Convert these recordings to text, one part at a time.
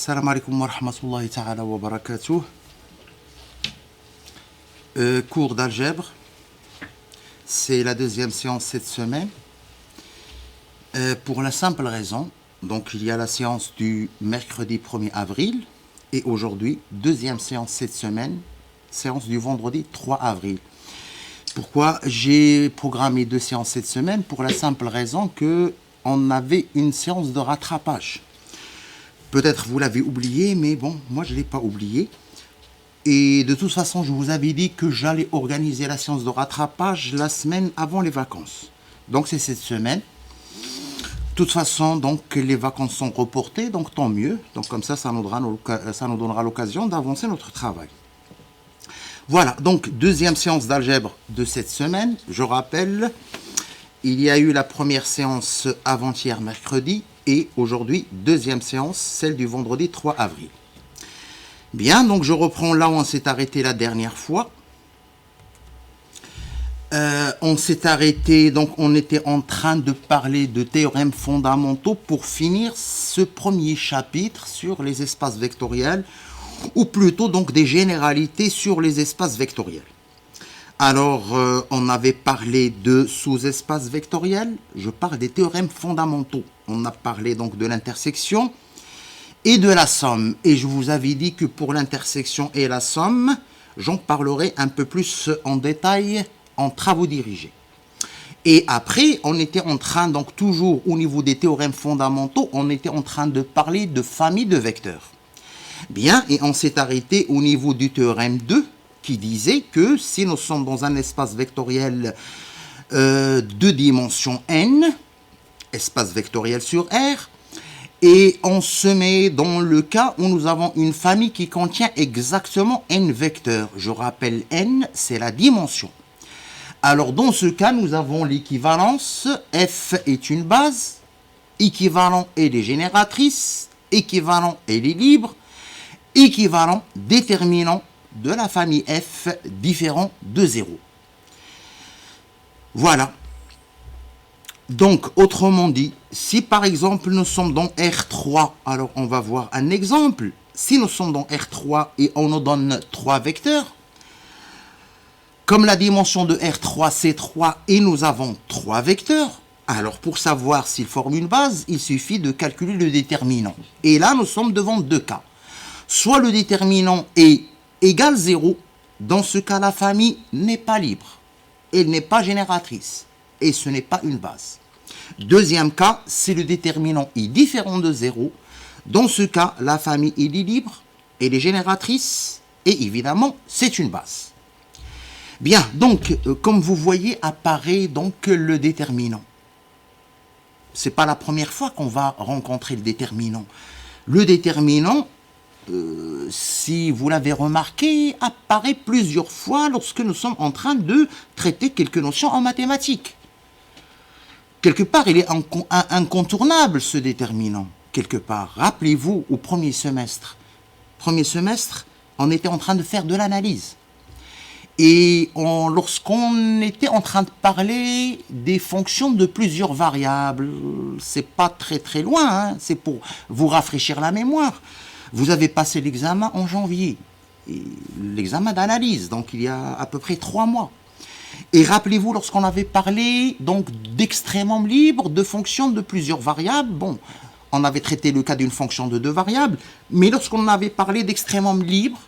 Salam alaikum wa rahmatullahi ta'ala wa barakatuh. Cours d'algèbre. C'est la deuxième séance cette semaine. Pour la simple raison, donc il y a la séance du mercredi 1er avril et aujourd'hui, deuxième séance cette semaine, séance du vendredi 3 avril. Pourquoi j'ai programmé deux séances cette semaine? Pour la simple raison que on avait une séance de rattrapage. Peut-être vous l'avez oublié, mais bon, moi je ne l'ai pas oublié. Et de toute façon, je vous avais dit que j'allais organiser la séance de rattrapage la semaine avant les vacances. Donc c'est cette semaine. De toute façon, donc les vacances sont reportées, donc tant mieux. Donc comme ça nous donnera l'occasion d'avancer notre travail. Voilà, donc deuxième séance d'algèbre de cette semaine. Je rappelle, il y a eu la première séance avant-hier mercredi et aujourd'hui deuxième séance, celle du vendredi 3 avril. Bien, donc je reprends là où on s'est arrêté la dernière fois. On s'est arrêté, donc on était en train de parler de théorèmes fondamentaux pour finir ce premier chapitre sur les espaces vectoriels, ou plutôt donc des généralités sur les espaces vectoriels. Alors, on avait parlé de sous-espaces vectoriels, je parle des théorèmes fondamentaux. On a parlé donc de l'intersection et de la somme. Et je vous avais dit que pour l'intersection et la somme, j'en parlerai un peu plus en détail en travaux dirigés. Et après, on était en train, donc toujours au niveau des théorèmes fondamentaux, on était en train de parler de famille de vecteurs. Bien, et on s'est arrêté au niveau du théorème 2, qui disait que si nous sommes dans un espace vectoriel de dimension n, espace vectoriel sur R, et on se met dans le cas où nous avons une famille qui contient exactement n vecteurs. Je rappelle, n, c'est la dimension. Alors, dans ce cas, nous avons l'équivalence. F est une base, équivalent elle est génératrice, équivalent elle est libre, équivalent déterminant de la famille F différent de 0. Voilà. Donc, autrement dit, si par exemple nous sommes dans R3, alors on va voir un exemple. Si nous sommes dans R3 et on nous donne 3 vecteurs, comme la dimension de R3 c'est 3 et nous avons 3 vecteurs, alors pour savoir s'ils forment une base, il suffit de calculer le déterminant. Et là, nous sommes devant deux cas. Soit le déterminant est égal 0, dans ce cas, la famille n'est pas libre. Elle n'est pas génératrice. Et ce n'est pas une base. Deuxième cas, si le déterminant est différent de 0, dans ce cas, la famille est libre, elle est génératrice, et évidemment, c'est une base. Bien, donc, comme vous voyez, apparaît donc le déterminant. Ce n'est pas la première fois qu'on va rencontrer le déterminant. Le déterminant, si vous l'avez remarqué, apparaît plusieurs fois lorsque nous sommes en train de traiter quelques notions en mathématiques. Quelque part, il est incontournable, ce déterminant. Quelque part, rappelez-vous, au premier semestre, on était en train de faire de l'analyse. Et lorsqu'on était en train de parler des fonctions de plusieurs variables, c'est pas très loin, hein, c'est pour vous rafraîchir la mémoire. Vous avez passé l'examen en janvier, l'examen d'analyse, donc il y a à peu près 3 mois. Et rappelez-vous, lorsqu'on avait parlé donc d'extrémum libre, de fonctions de plusieurs variables, bon, on avait traité le cas d'une fonction de 2 variables, mais lorsqu'on avait parlé d'extrémum libre,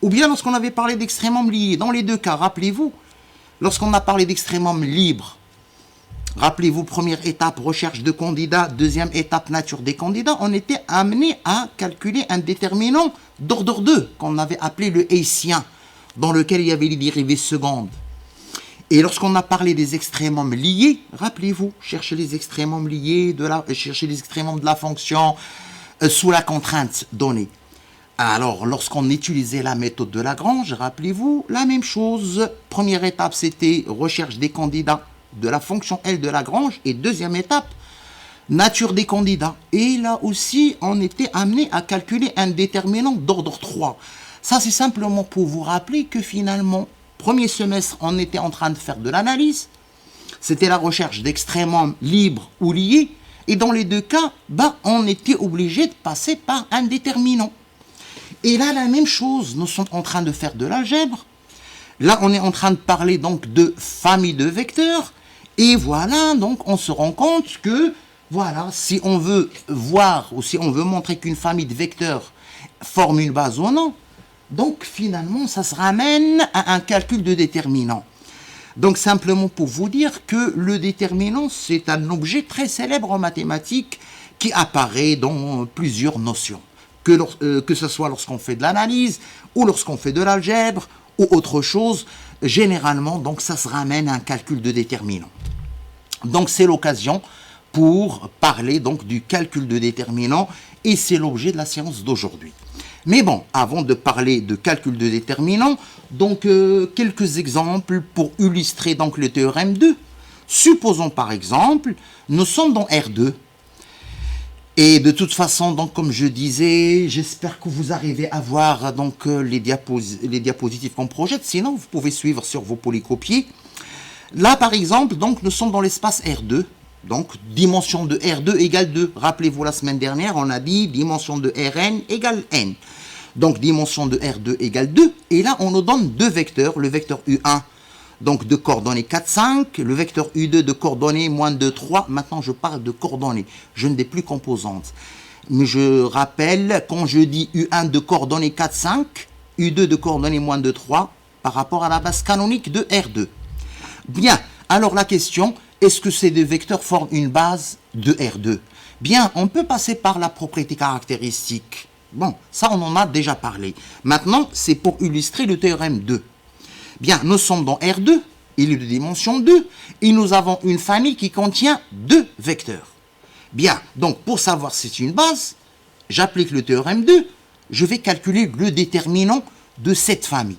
ou bien lorsqu'on avait parlé d'extrémum lié, dans les deux cas, rappelez-vous, lorsqu'on a parlé d'extrémum libre, rappelez-vous, première étape, recherche de candidats, deuxième étape, nature des candidats, on était amené à calculer un déterminant d'ordre 2, qu'on avait appelé le hessien, dans lequel il y avait les dérivées secondes. Et lorsqu'on a parlé des extrémums liés, rappelez-vous, cherchez les extrémums liés, cherchez les extrémums de la fonction sous la contrainte donnée. Alors, lorsqu'on utilisait la méthode de Lagrange, rappelez-vous, la même chose. Première étape, c'était recherche des candidats de la fonction L de Lagrange. Et deuxième étape, nature des candidats. Et là aussi, on était amené à calculer un déterminant d'ordre 3. Ça, c'est simplement pour vous rappeler que finalement, premier semestre, on était en train de faire de l'analyse. C'était la recherche d'extrémums libres ou liés. Et dans les deux cas, on était obligé de passer par un déterminant. Et là, la même chose, nous sommes en train de faire de l'algèbre. Là, on est en train de parler donc de famille de vecteurs. Et voilà, donc on se rend compte que, voilà, si on veut voir ou si on veut montrer qu'une famille de vecteurs forme une base ou non, donc finalement, ça se ramène à un calcul de déterminant. Donc simplement pour vous dire que le déterminant, c'est un objet très célèbre en mathématiques qui apparaît dans plusieurs notions. Que ce soit lorsqu'on fait de l'analyse ou lorsqu'on fait de l'algèbre ou autre chose, généralement, donc ça se ramène à un calcul de déterminant. Donc c'est l'occasion pour parler donc du calcul de déterminant et c'est l'objet de la séance d'aujourd'hui. Mais bon, avant de parler de calcul de déterminant, donc quelques exemples pour illustrer donc le théorème 2. Supposons par exemple, nous sommes dans R2. Et de toute façon, donc comme je disais, j'espère que vous arrivez à voir donc les diapositives qu'on projette. Sinon, vous pouvez suivre sur vos polycopiés. Là, par exemple, donc nous sommes dans l'espace R2. Donc, dimension de R2 égale 2. Rappelez-vous, la semaine dernière, on a dit dimension de Rn égale n. Donc, dimension de R2 égale 2. Et là, on nous donne deux vecteurs. Le vecteur U1, donc de coordonnées 4, 5. Le vecteur U2 de coordonnées moins 2, 3. Maintenant, je parle de coordonnées. Je ne dis plus composantes. Mais je rappelle, quand je dis U1 de coordonnées 4, 5, U2 de coordonnées moins 2, 3, par rapport à la base canonique de R2. Bien, alors la question... Est-ce que ces deux vecteurs forment une base de R2? Bien, on peut passer par la propriété caractéristique. Bon, ça on en a déjà parlé. Maintenant, c'est pour illustrer le théorème 2. Bien, nous sommes dans R2, il est de dimension 2, et nous avons une famille qui contient deux vecteurs. Bien, donc pour savoir si c'est une base, j'applique le théorème 2, je vais calculer le déterminant de cette famille.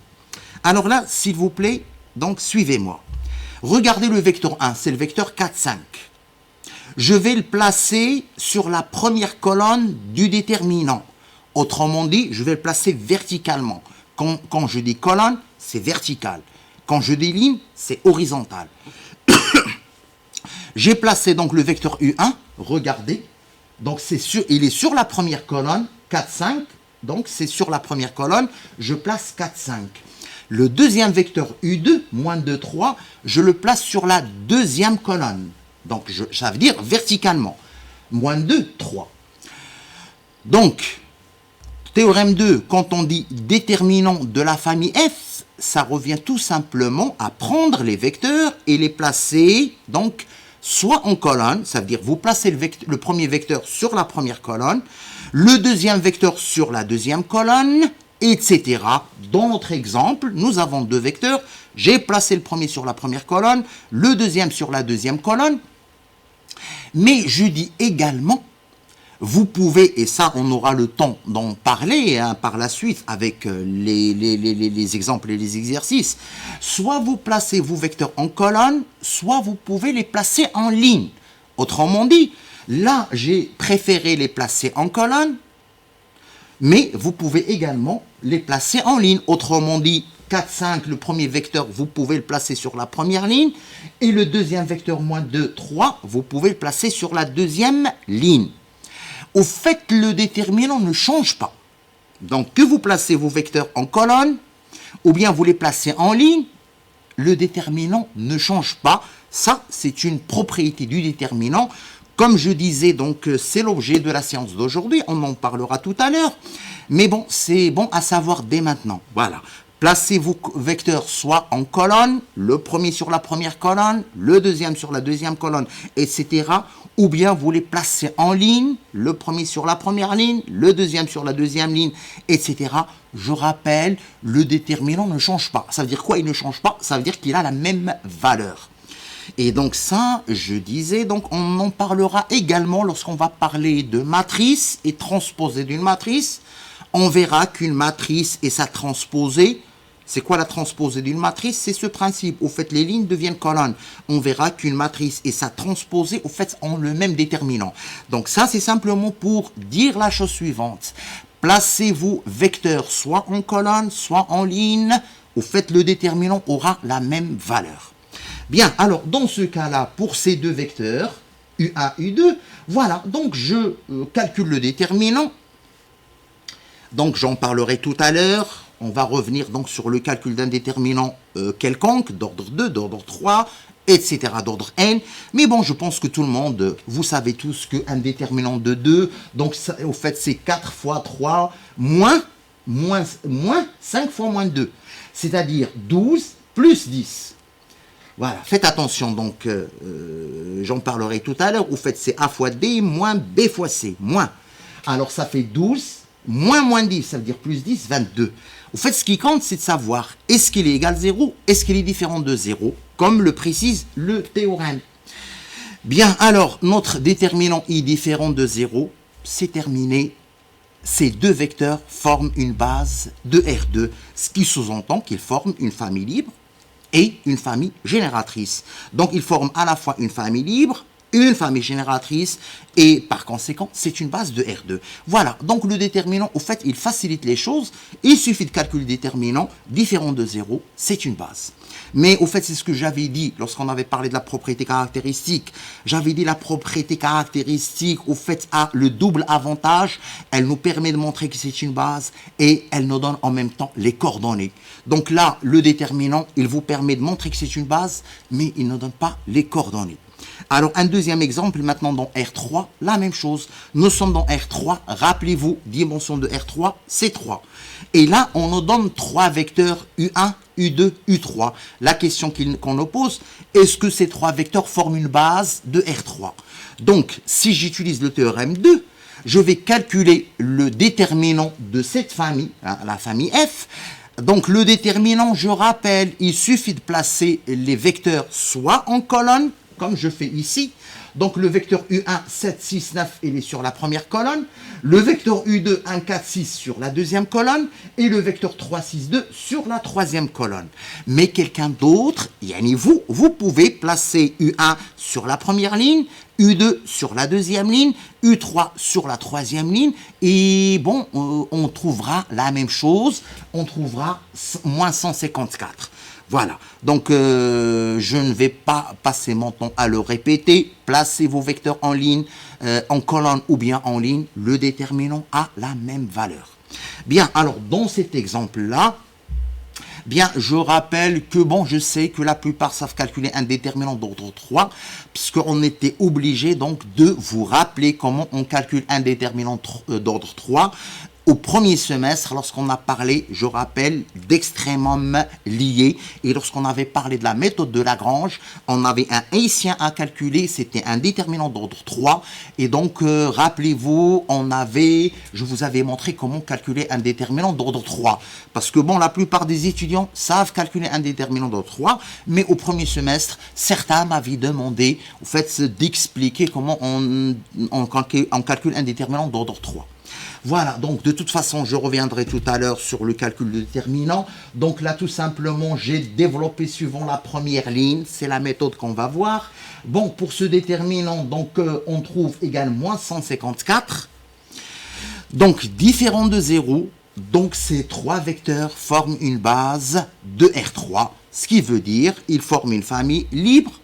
Alors là, s'il vous plaît, donc suivez-moi. Regardez le vecteur 1, c'est le vecteur 4, 5. Je vais le placer sur la première colonne du déterminant. Autrement dit, je vais le placer verticalement. Quand je dis colonne, c'est vertical. Quand je dis ligne, c'est horizontal. J'ai placé donc le vecteur U1, regardez. Donc il est sur la première colonne, 4, 5. Donc c'est sur la première colonne, je place 4, 5. Le deuxième vecteur U2, moins 2, 3, je le place sur la deuxième colonne. Donc, ça veut dire verticalement. Moins 2, 3. Donc, théorème 2, quand on dit déterminant de la famille F, ça revient tout simplement à prendre les vecteurs et les placer, donc, soit en colonne, ça veut dire vous placez le premier vecteur sur la première colonne, le deuxième vecteur sur la deuxième colonne, etc. Dans notre exemple, nous avons deux vecteurs. J'ai placé le premier sur la première colonne, le deuxième sur la deuxième colonne. Mais je dis également, vous pouvez, et ça on aura le temps d'en parler par la suite avec les exemples et les exercices, soit vous placez vos vecteurs en colonne, soit vous pouvez les placer en ligne. Autrement dit, là j'ai préféré les placer en colonne, mais vous pouvez également les placer en ligne. Autrement dit, 4, 5, le premier vecteur, vous pouvez le placer sur la première ligne. Et le deuxième vecteur, moins 2, 3, vous pouvez le placer sur la deuxième ligne. Au fait, le déterminant ne change pas. Donc, que vous placez vos vecteurs en colonne, ou bien vous les placez en ligne, le déterminant ne change pas. Ça, c'est une propriété du déterminant. Comme je disais, donc c'est l'objet de la séance d'aujourd'hui, on en parlera tout à l'heure, mais bon, c'est bon à savoir dès maintenant. Voilà, placez vos vecteurs soit en colonne, le premier sur la première colonne, le deuxième sur la deuxième colonne, etc. Ou bien vous les placez en ligne, le premier sur la première ligne, le deuxième sur la deuxième ligne, etc. Je rappelle, le déterminant ne change pas. Ça veut dire quoi, il ne change pas? Ça veut dire qu'il a la même valeur. Et donc ça, je disais, donc on en parlera également lorsqu'on va parler de matrice et transposée d'une matrice. On verra qu'une matrice et sa transposée, c'est quoi la transposée d'une matrice? C'est ce principe, au fait les lignes deviennent colonnes. On verra qu'une matrice et sa transposée, au fait, ont le même déterminant. Donc ça, c'est simplement pour dire la chose suivante. Placez-vous vecteurs soit en colonne, soit en ligne, au fait le déterminant aura la même valeur. Bien, alors dans ce cas-là, pour ces deux vecteurs, U1, U2. Voilà, donc je calcule le déterminant. Donc j'en parlerai tout à l'heure. On va revenir donc sur le calcul d'un déterminant quelconque, d'ordre 2, d'ordre 3, etc., d'ordre n. Mais bon, je pense que tout le monde, vous savez tous qu'un déterminant de 2, donc ça, au fait c'est 4 fois 3, moins 5 fois moins 2. C'est-à-dire 12 plus 10. Voilà, faites attention, donc j'en parlerai tout à l'heure. Au fait, c'est A fois D moins B fois C, moins. Alors ça fait 12, moins 10, ça veut dire plus 10, 22. Au fait, ce qui compte, c'est de savoir, est-ce qu'il est égal à 0, est-ce qu'il est différent de 0, comme le précise le théorème. Bien, alors, notre déterminant I différent de 0, c'est terminé. Ces deux vecteurs forment une base de R2, ce qui sous-entend qu'ils forment une famille libre et une famille génératrice. Donc, ils forment à la fois une famille libre, une famille génératrice, et par conséquent, c'est une base de R2. Voilà, donc le déterminant, au fait, il facilite les choses. Il suffit de calculer le déterminant différent de 0, c'est une base. Mais au fait, c'est ce que j'avais dit lorsqu'on avait parlé de la propriété caractéristique. J'avais dit la propriété caractéristique, au fait, a le double avantage. Elle nous permet de montrer que c'est une base et elle nous donne en même temps les coordonnées. Donc là, le déterminant, il vous permet de montrer que c'est une base, mais il ne donne pas les coordonnées. Alors, un deuxième exemple, maintenant dans R3, la même chose. Nous sommes dans R3, rappelez-vous, dimension de R3, c'est 3. Et là, on nous donne 3 vecteurs U1, U2, U3. La question qu'on nous pose, est-ce que ces 3 vecteurs forment une base de R3? Donc, si j'utilise le théorème 2, je vais calculer le déterminant de cette famille, hein, la famille F. Donc, le déterminant, je rappelle, il suffit de placer les vecteurs soit en colonne, comme je fais ici. Donc le vecteur U1, 7, 6, 9, il est sur la première colonne. Le vecteur U2, 1, 4, 6 sur la deuxième colonne. Et le vecteur 3, 6, 2 sur la troisième colonne. Mais quelqu'un d'autre, yani vous pouvez placer U1 sur la première ligne, U2 sur la deuxième ligne, U3 sur la troisième ligne. Et bon, on trouvera la même chose. On trouvera moins 154. Voilà, donc je ne vais pas passer mon temps à le répéter. Placez vos vecteurs en ligne, en colonne ou bien en ligne. Le déterminant a la même valeur. Bien, alors dans cet exemple-là, bien, je rappelle que, bon, je sais que la plupart savent calculer un déterminant d'ordre 3, puisqu'on était obligé donc de vous rappeler comment on calcule un déterminant d'ordre 3. Au premier semestre, lorsqu'on a parlé, je rappelle, d'extrémum lié, et lorsqu'on avait parlé de la méthode de Lagrange, on avait un haïtien à calculer, c'était un déterminant d'ordre 3, et donc, rappelez-vous, je vous avais montré comment calculer un déterminant d'ordre 3, parce que bon, la plupart des étudiants savent calculer un déterminant d'ordre 3, mais au premier semestre, certains m'avaient demandé, au fait, d'expliquer comment on calcule un déterminant d'ordre 3. Voilà, donc de toute façon, je reviendrai tout à l'heure sur le calcul de déterminant. Donc là, tout simplement, j'ai développé suivant la première ligne. C'est la méthode qu'on va voir. Bon, pour ce déterminant, donc on trouve égal moins 154. Donc, différent de 0. Donc, ces 3 vecteurs forment une base de R3. Ce qui veut dire qu'ils forment une famille libre,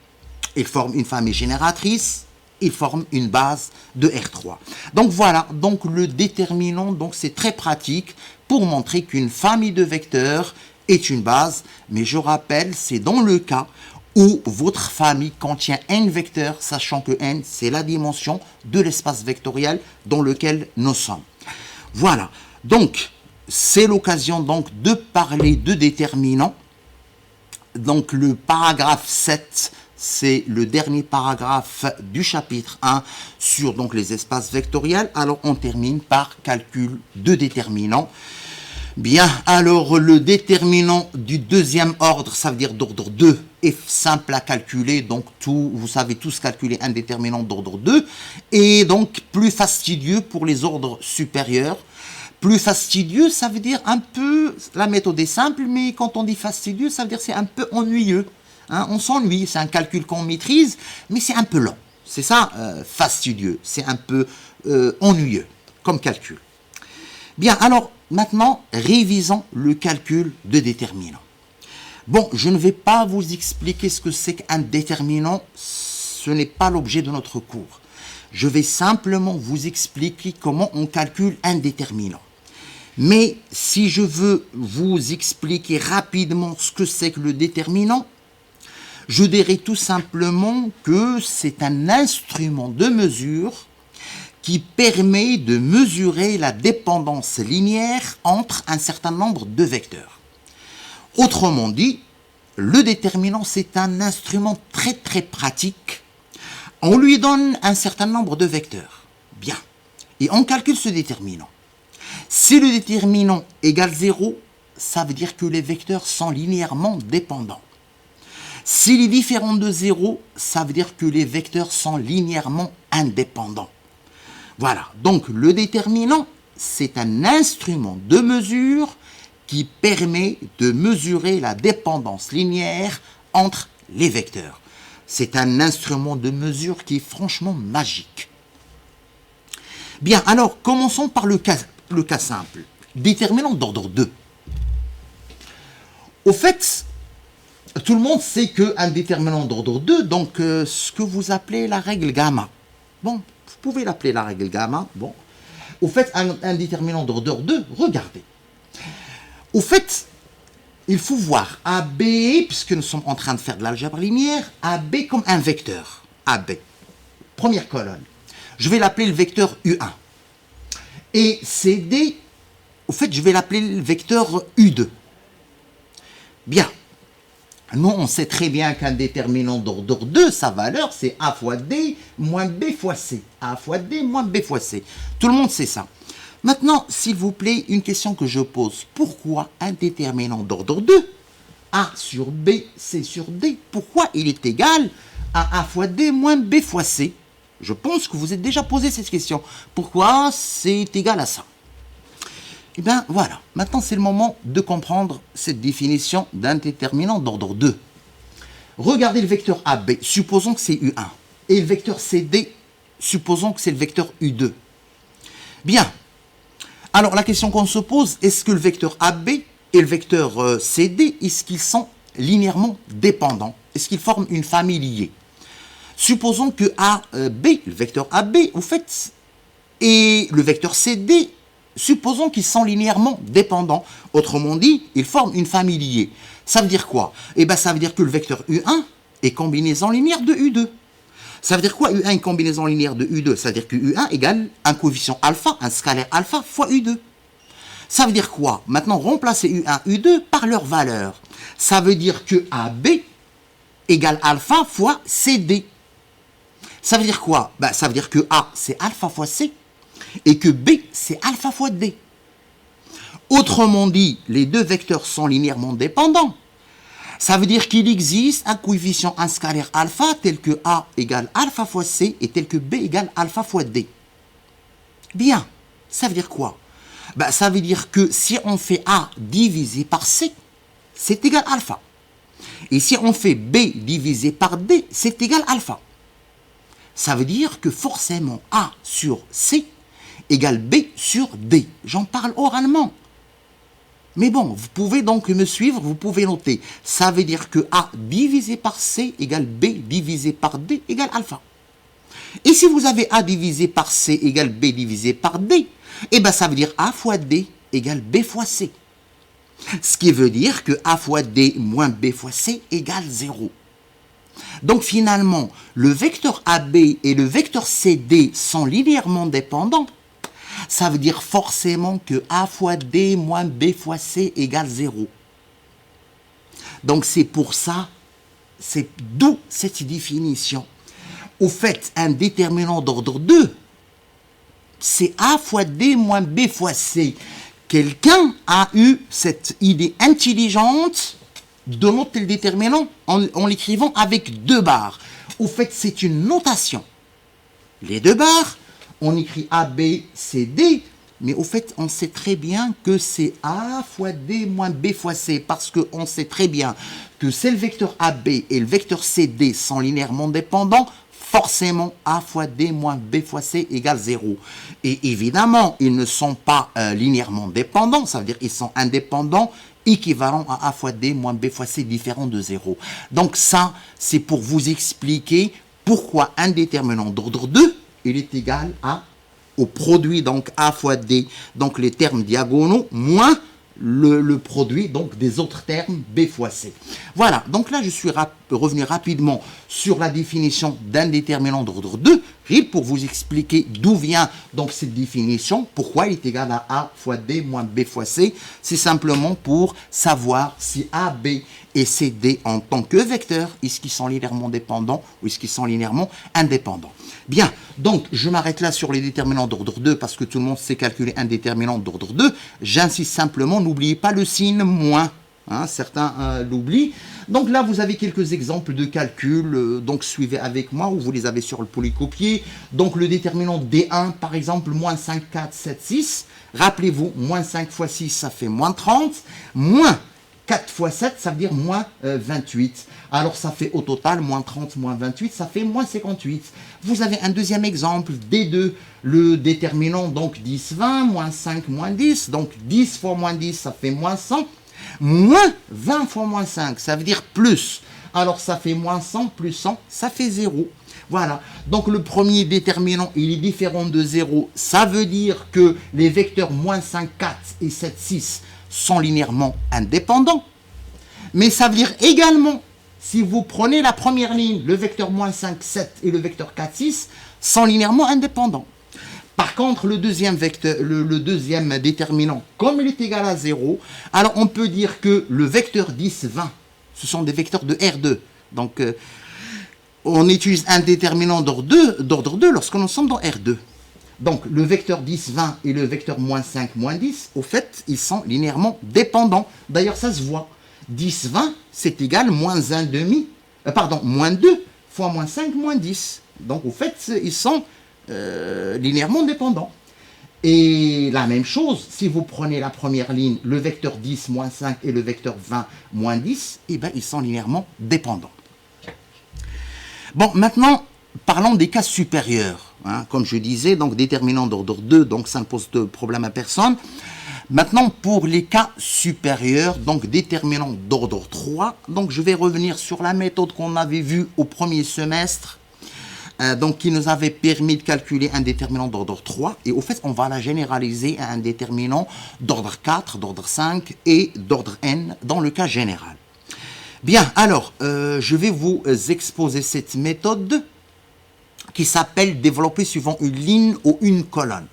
ils forment une famille génératrice, ils forment une base de R3. Donc voilà, donc le déterminant, donc c'est très pratique pour montrer qu'une famille de vecteurs est une base, mais je rappelle, c'est dans le cas où votre famille contient n vecteurs, sachant que n, c'est la dimension de l'espace vectoriel dans lequel nous sommes. Voilà, donc c'est l'occasion donc de parler de déterminants. Donc le paragraphe 7, c'est le dernier paragraphe du chapitre 1 sur donc les espaces vectoriels. Alors on termine par calcul de déterminants. Bien, alors le déterminant du deuxième ordre, ça veut dire d'ordre 2, est simple à calculer. Donc vous savez tous calculer un déterminant d'ordre 2. Et donc plus fastidieux pour les ordres supérieurs. Plus fastidieux, ça veut dire un peu, la méthode est simple, mais quand on dit fastidieux, ça veut dire c'est un peu ennuyeux. Hein, on s'ennuie, c'est un calcul qu'on maîtrise, mais c'est un peu lent. C'est ça, fastidieux, c'est un peu ennuyeux comme calcul. Bien, alors maintenant, révisons le calcul de déterminant. Bon, je ne vais pas vous expliquer ce que c'est qu'un déterminant. ce n'est pas l'objet de notre cours. Je vais simplement vous expliquer comment on calcule un déterminant. Mais si je veux vous expliquer rapidement ce que c'est que le déterminant, je dirais tout simplement que c'est un instrument de mesure qui permet de mesurer la dépendance linéaire entre un certain nombre de vecteurs. Autrement dit, le déterminant, c'est un instrument très très pratique. On lui donne un certain nombre de vecteurs. Bien. Et on calcule ce déterminant. Si le déterminant égale 0, ça veut dire que les vecteurs sont linéairement dépendants. S'il est différent de 0, ça veut dire que les vecteurs sont linéairement indépendants. Voilà, donc le déterminant, c'est un instrument de mesure qui permet de mesurer la dépendance linéaire entre les vecteurs. C'est un instrument de mesure qui est franchement magique. Bien, alors commençons par le cas simple. Déterminant d'ordre 2. Au fait, tout le monde sait qu'un déterminant d'ordre 2, donc ce que vous appelez la règle gamma. Bon, vous pouvez l'appeler la règle gamma. Bon. Au fait, un déterminant d'ordre 2, regardez. Au fait, il faut voir AB, puisque nous sommes en train de faire de l'algèbre linéaire, AB comme un vecteur. AB. Première colonne. Je vais l'appeler le vecteur U1. Et CD, au fait, je vais l'appeler le vecteur U2. Bien. Nous, on sait très bien qu'un déterminant d'ordre 2, sa valeur, c'est A fois D moins B fois C. A fois D moins B fois C. Tout le monde sait ça. Maintenant, s'il vous plaît, une question que je pose. Pourquoi un déterminant d'ordre 2, A sur B, C sur D, pourquoi il est égal à A fois D moins B fois C? Je pense que vous êtes déjà posé cette question. Pourquoi c'est égal à ça? Eh bien, voilà. Maintenant, c'est le moment de comprendre cette définition d'un déterminant d'ordre 2. Regardez le vecteur AB. Supposons que c'est U1. Et le vecteur CD, supposons que c'est le vecteur U2. Bien. Alors, la question qu'on se pose, est-ce que le vecteur AB et le vecteur CD, est-ce qu'ils sont linéairement dépendants? Est-ce qu'ils forment une famille liée? Supposons que AB, le vecteur AB, au fait, et le vecteur CD, supposons qu'ils sont linéairement dépendants. Autrement dit, ils forment une famille liée. Ça veut dire quoi? Eh bien, ça veut dire que le vecteur U1 est combinaison linéaire de U2. Ça veut dire quoi U1 est combinaison linéaire de U2? Ça veut dire que U1 égale un coefficient alpha, un scalaire alpha fois U2. Ça veut dire quoi? Maintenant, remplacer U1, U2 par leur valeur. Ça veut dire que AB égale alpha fois CD. Ça veut dire quoi? Ben, ça veut dire que A, c'est alpha fois C, et que B, c'est alpha fois D. Autrement dit, les deux vecteurs sont linéairement dépendants. Ça veut dire qu'il existe un coefficient, un scalaire alpha, tel que A égale alpha fois C, et tel que B égale alpha fois D. Bien, ça veut dire quoi? Ben, ça veut dire que si on fait A divisé par C, c'est égal alpha. Et si on fait B divisé par D, c'est égal alpha. Ça veut dire que forcément A sur C égale B sur D. J'en parle oralement. Mais bon, vous pouvez donc me suivre, vous pouvez noter. Ça veut dire que A divisé par C égale B divisé par D égale alpha. Et si vous avez A divisé par C égale B divisé par D, eh bien ça veut dire A fois D égale B fois C. Ce qui veut dire que A fois D moins B fois C égale 0. Donc finalement, le vecteur AB et le vecteur CD sont linéairement dépendants. Ça veut dire forcément que A fois D moins B fois C égale 0. Donc c'est pour ça, c'est d'où cette définition. Au fait, un déterminant d'ordre 2, c'est A fois D moins B fois C. Quelqu'un a eu cette idée intelligente de noter le déterminant en l'écrivant avec 2 barres. Au fait, c'est une notation. Les 2 barres, on écrit A, B, C, D, mais au fait, on sait très bien que c'est A fois D moins B fois C, parce qu'on sait très bien que c'est le vecteur AB et le vecteur CD sont linéairement dépendants, forcément A fois D moins B fois C égale 0. Et évidemment, ils ne sont pas linéairement dépendants, ça veut dire qu'ils sont indépendants, équivalent à A fois D moins B fois C différent de 0. Donc ça, c'est pour vous expliquer Pourquoi un déterminant d'ordre 2, il est égal au produit, donc A fois D, donc les termes diagonaux, moins le produit donc des autres termes B fois C. Voilà, donc là je suis revenu rapidement sur la définition d'un déterminant d'ordre 2, pour vous expliquer d'où vient donc cette définition, pourquoi il est égal à A fois D moins B fois C. C'est simplement pour savoir si A, B et C, D en tant que vecteurs, est-ce qu'ils sont linéairement dépendants ou est-ce qu'ils sont linéairement indépendants. Bien, donc je m'arrête là sur les déterminants d'ordre 2 parce que tout le monde sait calculer un déterminant d'ordre 2. J'insiste simplement, n'oubliez pas le signe moins. Hein, certains l'oublient. Donc là, vous avez quelques exemples de calcul. Donc suivez avec moi ou vous les avez sur le polycopier. Donc le déterminant D1, par exemple, moins 5, 4, 7, 6. Rappelez-vous, moins 5 fois 6, ça fait moins 30. Moins 4 fois 7, ça veut dire moins 28. Alors ça fait au total moins 30, moins 28, ça fait moins 58. Vous avez un deuxième exemple, D2, le déterminant donc 10, 20, moins 5, moins 10. Donc 10 fois moins 10, ça fait moins 100. Moins 20 fois moins 5, ça veut dire plus. Alors ça fait moins 100, plus 100, ça fait 0. Voilà, donc le premier déterminant, il est différent de 0. Ça veut dire que les vecteurs moins 5, 4 et 7, 6 sont linéairement indépendants. Mais ça veut dire également, si vous prenez la première ligne, le vecteur moins 5, 7 et le vecteur 4, 6 sont linéairement indépendants. Par contre, le deuxième vecteur, le deuxième déterminant, comme il est égal à 0, alors on peut dire que le vecteur 10, 20, ce sont des vecteurs de R2. Donc, on utilise un déterminant d'ordre 2 lorsque nous sommes dans R2. Donc, le vecteur 10, 20 et le vecteur moins 5, moins 10, au fait, ils sont linéairement dépendants. D'ailleurs, ça se voit. 10, 20, c'est égal moins 1 demi, moins 2 fois moins 5, moins 10. Donc, au fait, ils sont linéairement dépendants. Et la même chose, si vous prenez la première ligne, le vecteur 10, moins 5 et le vecteur 20, moins 10, eh bien, ils sont linéairement dépendants. Bon, maintenant, parlons des cas supérieurs. Hein. Comme je disais, donc déterminant d'ordre 2, donc ça ne pose de problème à personne. Maintenant, pour les cas supérieurs, donc déterminant d'ordre 3, donc je vais revenir sur la méthode qu'on avait vue au premier semestre, donc qui nous avait permis de calculer un déterminant d'ordre 3, et au fait, on va la généraliser à un déterminant d'ordre 4, d'ordre 5 et d'ordre n dans le cas général. Bien, alors, je vais vous exposer cette méthode qui s'appelle développer suivant une ligne ou une colonne.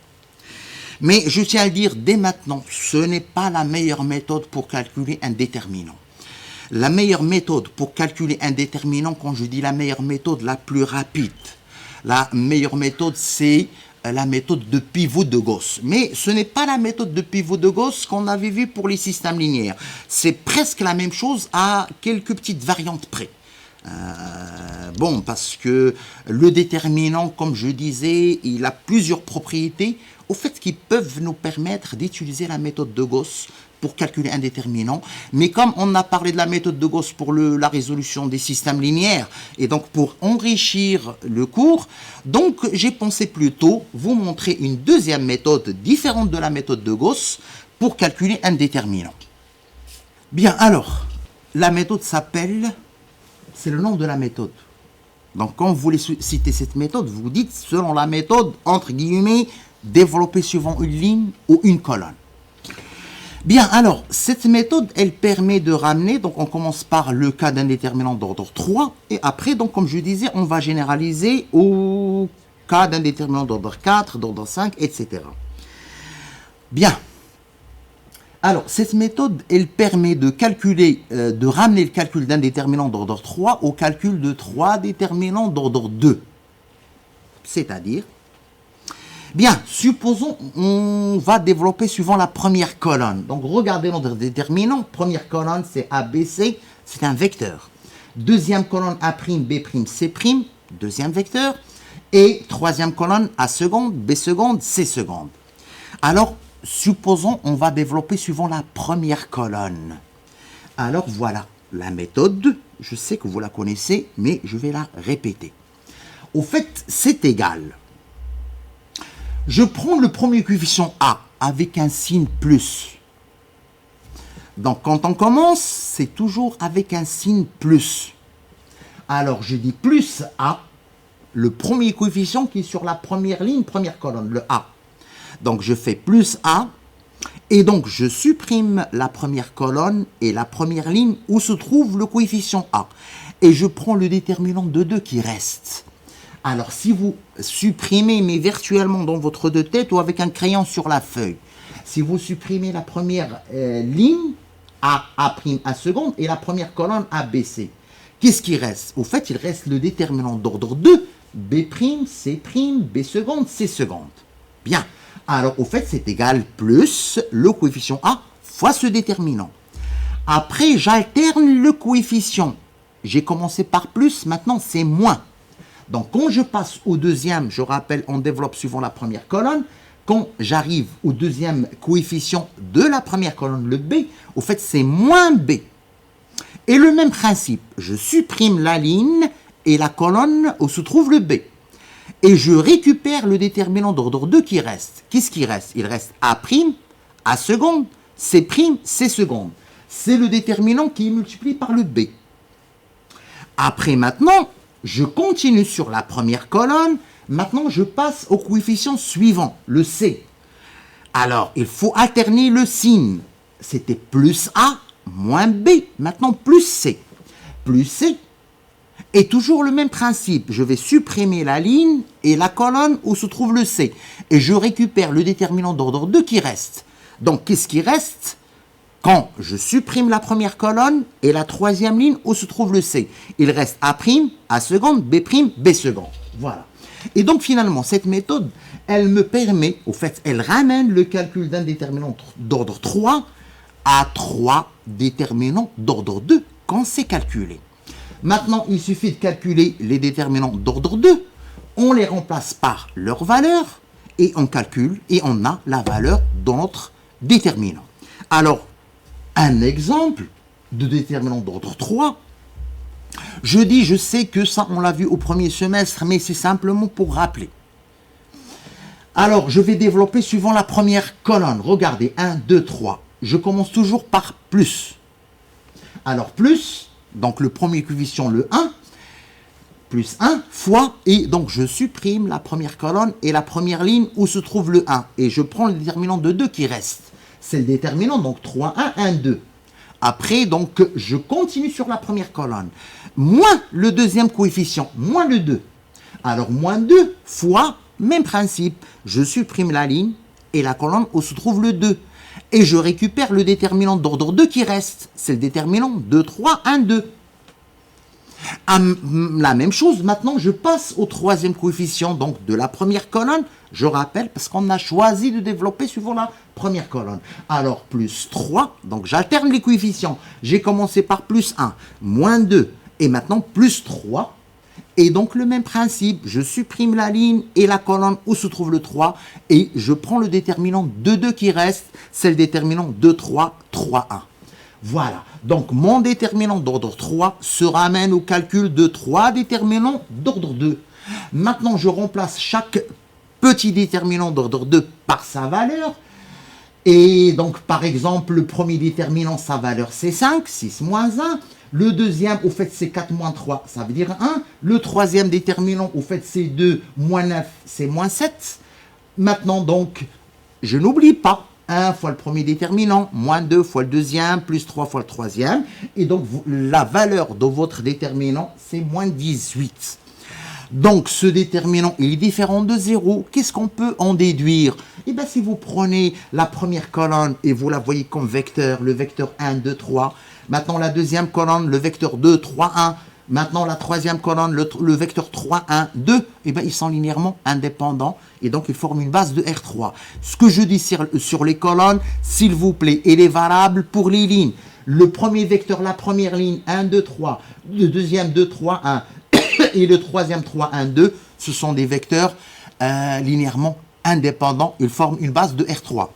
Mais je tiens à le dire dès maintenant, ce n'est pas la meilleure méthode pour calculer un déterminant. La meilleure méthode pour calculer un déterminant, quand je dis la meilleure méthode, la plus rapide, la meilleure méthode, c'est la méthode de pivot de Gauss. Mais ce n'est pas la méthode de pivot de Gauss qu'on avait vue pour les systèmes linéaires. C'est presque la même chose à quelques petites variantes près. Bon, parce que le déterminant, comme je disais, il a plusieurs propriétés, au fait, qui peuvent nous permettre d'utiliser la méthode de Gauss pour calculer un déterminant. Mais comme on a parlé de la méthode de Gauss pour la résolution des systèmes linéaires, et donc pour enrichir le cours, donc j'ai pensé plutôt vous montrer une deuxième méthode différente de la méthode de Gauss pour calculer un déterminant. Bien, alors, la méthode s'appelle, c'est le nom de la méthode. Donc quand vous voulez citer cette méthode, vous dites selon la méthode, entre guillemets, développer suivant une ligne ou une colonne. Bien, alors, cette méthode, elle permet de ramener, donc on commence par le cas d'un déterminant d'ordre 3, et après, donc comme je disais, on va généraliser au cas d'un déterminant d'ordre 4, d'ordre 5, etc. Bien. Alors, cette méthode, elle permet de calculer, de ramener le calcul d'un déterminant d'ordre 3 au calcul de 3 déterminants d'ordre 2. C'est-à-dire, bien, supposons on va développer suivant la première colonne. Donc, regardez notre déterminant. Première colonne, c'est ABC, c'est un vecteur. Deuxième colonne, A', B', C', deuxième vecteur. Et troisième colonne, A seconde, B seconde, C seconde. Alors, supposons on va développer suivant la première colonne. Alors, voilà la méthode. Je sais que vous la connaissez, mais je vais la répéter. Au fait, c'est égal. Je prends le premier coefficient A avec un signe plus. Donc, quand on commence, c'est toujours avec un signe plus. Alors, je dis plus A, le premier coefficient qui est sur la première ligne, première colonne, le A. Donc je fais plus A, et donc je supprime la première colonne et la première ligne où se trouve le coefficient A. Et je prends le déterminant de 2 qui reste. Alors si vous supprimez, mais virtuellement dans votre de tête ou avec un crayon sur la feuille, si vous supprimez la première ligne, A', A' seconde, et la première colonne A, B, C, qu'est-ce qui reste? Au fait, il reste le déterminant d'ordre 2, B', C', B seconde, C seconde. Bien. Alors, au fait, c'est égal plus le coefficient A fois ce déterminant. Après, j'alterne le coefficient. J'ai commencé par plus, maintenant c'est moins. Donc, quand je passe au deuxième, je rappelle, on développe suivant la première colonne. Quand j'arrive au deuxième coefficient de la première colonne, le B, au fait, c'est moins B. Et le même principe, je supprime la ligne et la colonne où se trouve le B. Et je récupère le déterminant d'ordre 2 qui reste. Qu'est-ce qui reste? Il reste A', A seconde, C', C seconde. C'est le déterminant qui est multiplié par le B. Après, maintenant, je continue sur la première colonne. Maintenant, je passe au coefficient suivant, le C. Alors, il faut alterner le signe. C'était plus A, moins B. Maintenant, plus C. Plus C. Et toujours le même principe. Je vais supprimer la ligne et la colonne où se trouve le C. Et je récupère le déterminant d'ordre 2 qui reste. Donc, qu'est-ce qui reste? Quand je supprime la première colonne et la troisième ligne où se trouve le C, il reste A', A seconde, B', B seconde. Voilà. Et donc finalement, cette méthode, elle me permet, au fait, elle ramène le calcul d'un déterminant d'ordre 3 à 3 déterminants d'ordre 2 quand c'est calculé. Maintenant, il suffit de calculer les déterminants d'ordre 2, on les remplace par leur valeur et on calcule et on a la valeur de notre déterminant. Alors, un exemple de déterminant d'ordre 3, je sais que ça, on l'a vu au premier semestre, mais c'est simplement pour rappeler. Alors, je vais développer suivant la première colonne. Regardez, 1, 2, 3. Je commence toujours par plus. Alors, plus, donc le premier coefficient, le 1, plus 1 fois, et donc je supprime la première colonne et la première ligne où se trouve le 1. Et je prends le déterminant de 2 qui reste. C'est le déterminant, donc 3, 1, 1, 2. Après, donc, je continue sur la première colonne. Moins le deuxième coefficient, moins le 2. Alors, moins 2 fois, même principe. Je supprime la ligne et la colonne où se trouve le 2. Et je récupère le déterminant d'ordre 2 qui reste. C'est le déterminant 2, 3, 1, 2. La même chose, maintenant, je passe au troisième coefficient, donc de la première colonne. Je rappelle, parce qu'on a choisi de développer suivant la première colonne. Alors, plus 3, donc j'alterne les coefficients. J'ai commencé par plus 1, moins 2, et maintenant plus 3. Et donc, le même principe, je supprime la ligne et la colonne où se trouve le 3, et je prends le déterminant de 2 qui reste, c'est le déterminant 2, 3, 3, 1. Voilà, donc mon déterminant d'ordre 3 se ramène au calcul de 3 déterminants d'ordre 2. Maintenant, je remplace chaque petit déterminant d'ordre 2 par sa valeur. Et donc, par exemple, le premier déterminant, sa valeur, c'est 5, 6 moins 1. Le deuxième, au fait, c'est 4 moins 3, ça veut dire 1. Le troisième déterminant, au fait, c'est 2 moins 9, c'est moins 7. Maintenant, donc, je n'oublie pas. 1 fois le premier déterminant, moins 2 fois le deuxième, plus 3 fois le troisième. Et donc, la valeur de votre déterminant, c'est moins 18. Donc, ce déterminant, il est différent de 0. Qu'est-ce qu'on peut en déduire? Eh bien, si vous prenez la première colonne et vous la voyez comme vecteur, le vecteur 1, 2, 3. Maintenant, la deuxième colonne, le vecteur 2, 3, 1. Maintenant, la troisième colonne, le vecteur 3, 1, 2, eh bien, ils sont linéairement indépendants et donc ils forment une base de R3. Ce que je dis sur les colonnes, s'il vous plaît, il est valable pour les lignes. Le premier vecteur, la première ligne, 1, 2, 3. Le deuxième, 2, 3, 1. Et le troisième, 3, 1, 2. Ce sont des vecteurs linéairement indépendants. Ils forment une base de R3.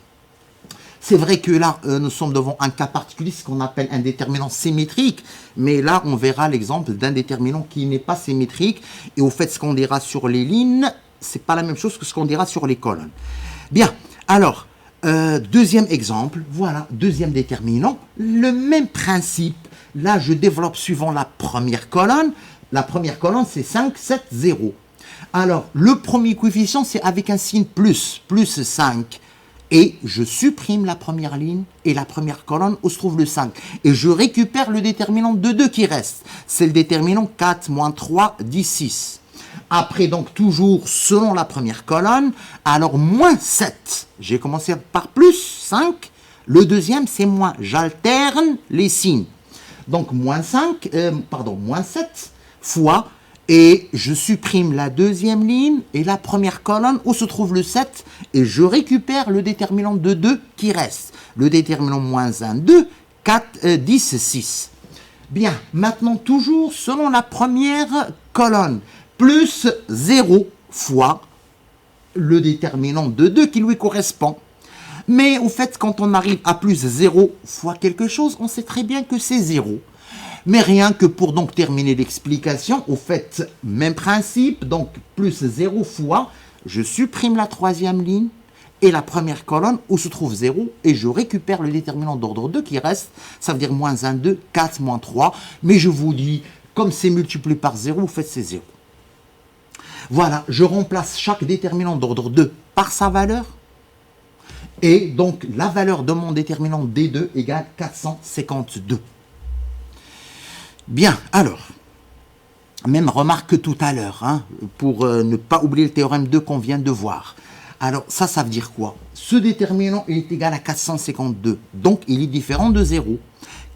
C'est vrai que là, nous sommes devant un cas particulier, ce qu'on appelle un déterminant symétrique. Mais là, on verra l'exemple d'un déterminant qui n'est pas symétrique. Et au fait, ce qu'on dira sur les lignes, c'est pas la même chose que ce qu'on dira sur les colonnes. Bien, alors, deuxième exemple. Voilà, deuxième déterminant. Le même principe. Là, je développe suivant la première colonne. La première colonne, c'est 5, 7, 0. Alors, le premier coefficient, c'est avec un signe plus 5. Et je supprime la première ligne et la première colonne où se trouve le 5. Et je récupère le déterminant de 2 qui reste. C'est le déterminant 4 moins 3, 10, 6. Après, donc, toujours selon la première colonne, alors moins 7. J'ai commencé par plus 5. Le deuxième, c'est moins. J'alterne les signes. Donc, moins 7 fois, et je supprime la deuxième ligne et la première colonne où se trouve le 7, et je récupère le déterminant de 2 qui reste. Le déterminant moins 1, 2, 4, 10, 6. Bien, maintenant, toujours selon la première colonne, plus 0 fois le déterminant de 2 qui lui correspond. Mais au fait, quand on arrive à plus 0 fois quelque chose, on sait très bien que c'est 0. Mais rien que pour donc terminer l'explication, au fait, même principe, donc plus 0 fois, je supprime la troisième ligne et la première colonne où se trouve 0 et je récupère le déterminant d'ordre 2 qui reste, ça veut dire moins 1, 2, 4, moins 3. Mais je vous dis, comme c'est multiplié par 0, au fait, c'est 0. Voilà, je remplace chaque déterminant d'ordre 2 par sa valeur. Et donc, la valeur de mon déterminant D2 égale 452. Bien, alors, même remarque que tout à l'heure, hein, pour ne pas oublier le théorème 2 qu'on vient de voir. Alors, ça veut dire quoi? Ce déterminant est égal à 452, donc il est différent de 0.